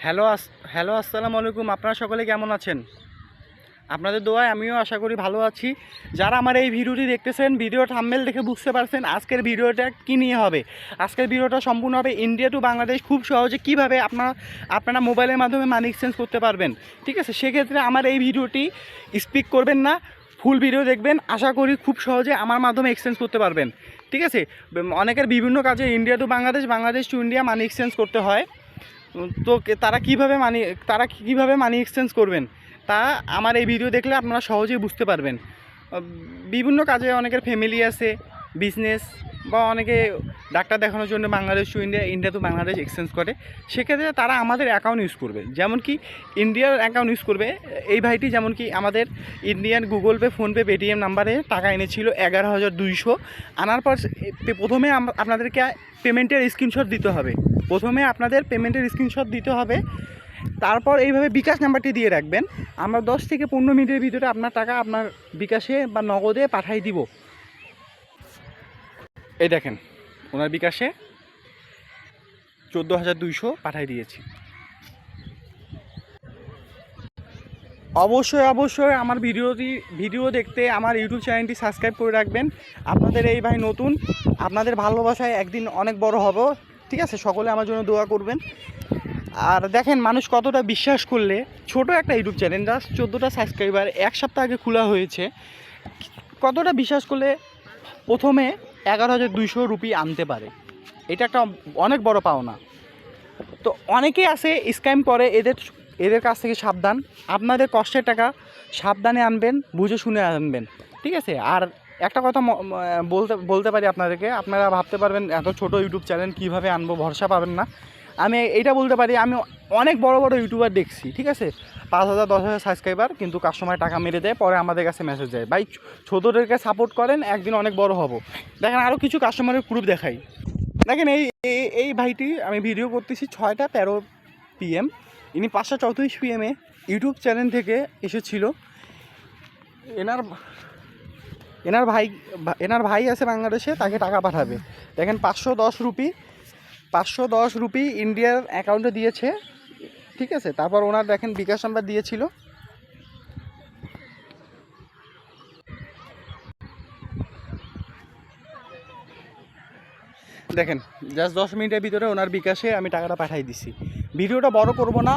Hello hello, আসসালামু আলাইকুম। আপনারা সকলে কেমন আছেন? আপনাদের দোয়ায় আমিও আশা করি ভালো আছি। যারা আমার এই ভিডিওটি দেখতেছেন, ভিডিও থাম্বনেল দেখে বুঝতে পারছেন আজকের ভিডিওটা কী নিয়ে হবে। আজকের ভিডিওটা সম্পূর্ণ হবে ইন্ডিয়া টু বাংলাদেশ খুব সহজে কীভাবে আপনারা মোবাইলের মাধ্যমে মানি এক্সচেঞ্জ করতে পারবেন। ঠিক আছে, সেক্ষেত্রে আমার এই ভিডিওটি স্কিপ করবেন না, ফুল ভিডিও দেখবেন। আশা করি খুব সহজে আমার মাধ্যমে এক্সচেঞ্জ করতে পারবেন। ঠিক আছে, অনেকের বিভিন্ন কাজে India to Bangladesh, Bangladesh to India money exchange করতে হয়। তো তারা কীভাবে মানি এক্সচেঞ্জ করবেন তা আমার এই ভিডিও দেখলে আপনারা সহজেই বুঝতে পারবেন। বিভিন্ন কাজে অনেকের ফ্যামিলি আছে, বিজনেস, বা অনেকে ডাক্তার দেখানোর জন্য Bangladesh to India, India to Bangladesh exchange করে। সেক্ষেত্রে তারা আমাদের অ্যাকাউন্ট ইউজ করবে, যেমন কি ইন্ডিয়ার অ্যাকাউন্ট ইউজ করবে। এই ভাইটি যেমন কি আমাদের Indian Google pay, PhonePe, Paytm নাম্বারে টাকা এনেছিল 11,200। আনার পর প্রথমে আপনাদেরকে পেমেন্টের স্ক্রিনশট দিতে হবে। তারপর এইভাবে বিকাশ নাম্বারটি দিয়ে রাখবেন। আমরা 10 থেকে 15 মিনিটের ভিতরে আপনার টাকা আপনার বিকাশে বা নগদে পাঠাই দিব। এই দেখেন, ওনার বিকাশে 14,200 পাঠাই দিয়েছি। অবশ্যই আমার ভিডিও দেখতে আমার ইউটিউব চ্যানেলটি সাবস্ক্রাইব করে রাখবেন। আপনাদের এই ভাই নতুন, আপনাদের ভালোবাসায় একদিন অনেক বড় হব। ঠিক আছে, সকলে আমার জন্য দোয়া করবেন। আর দেখেন, মানুষ কতটা বিশ্বাস করলে, ছোট একটা ইউটিউব চ্যানেল, জাস্ট 14টা সাবস্ক্রাইবার, এক সপ্তাহ আগে খোলা হয়েছে, কতটা বিশ্বাস করলে প্রথমে 11,200 রুপি আনতে পারে। এটা একটা অনেক বড় পাওনা। তো অনেকেই আছে স্ক্যাম করে, এদের কাছ থেকে সাবধান। আপনাদের কষ্টের টাকা সাবধানে আনবেন, বুঝে শুনে আনবেন। ঠিক আছে, আর একটা কথা বলতে পারি আপনাদেরকে, আপনারা ভাবতে পারবেন এত ছোট ইউটিউব চ্যানেল কীভাবে আনবো, ভরসা পাবেন না। আমি এইটা বলতে পারি, আমি অনেক বড় ইউটিউবার দেখছি। ঠিক আছে, 5,000 10,000 সাবস্ক্রাইবার, কিন্তু কাস্টমার টাকা মেরে দেয়, পরে আমাদের কাছে মেসেজ দেয়, ভাই ছোটোদেরকে সাপোর্ট করেন, একদিন অনেক বড় হব। দেখেন, আরও কিছু কাস্টমারের প্রুফ দেখাই। দেখেন, এই ভাইটি, আমি ভিডিও করতেছি 6টা 13 PM, ইনি 5টা 34 PM ইউটিউব চ্যানেল থেকে এসেছিল। এনার ভাই আছে বাংলাদেশে, তাকে টাকা পাঠাবে। দেখেন, 510 রুপি ইন্ডিয়ার অ্যাকাউন্টে দিয়েছে। ঠিক আছে, তারপর ওনার দেখেন বিকাশ নাম্বার দিয়েছিল। দেখেন, জাস্ট 10 মিনিটের ভিতরে ওনার বিকাশে আমি টাকাটা পাঠাই দিছি। ভিডিওটা বড় করব না,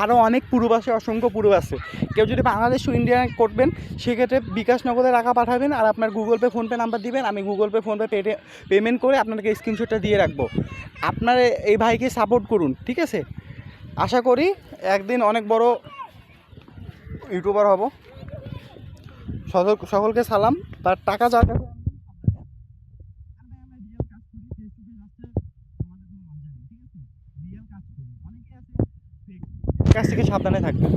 আরও অনেক পুরুষ আছে, অসংখ্য পুরুষ আছে। কেউ যদি বাংলাদেশ টু ইন্ডিয়া করবেন, সেক্ষেত্রে বিকাশ নগদে টাকা পাঠাবেন, আর আপনার গুগল পে, ফোনপে নাম্বার দিবেন। আমি গুগল পে, ফোনপে পেমেন্ট করে আপনাকে স্ক্রিনশটটা দিয়ে রাখবো। আপনার এই ভাইকে সাপোর্ট করুন। ঠিক আছে, আশা করি একদিন অনেক বড় ইউটিউবার হব। সকলকে সালাম। তার টাকা যার কাছ থেকে সাবধানে থাকবেন।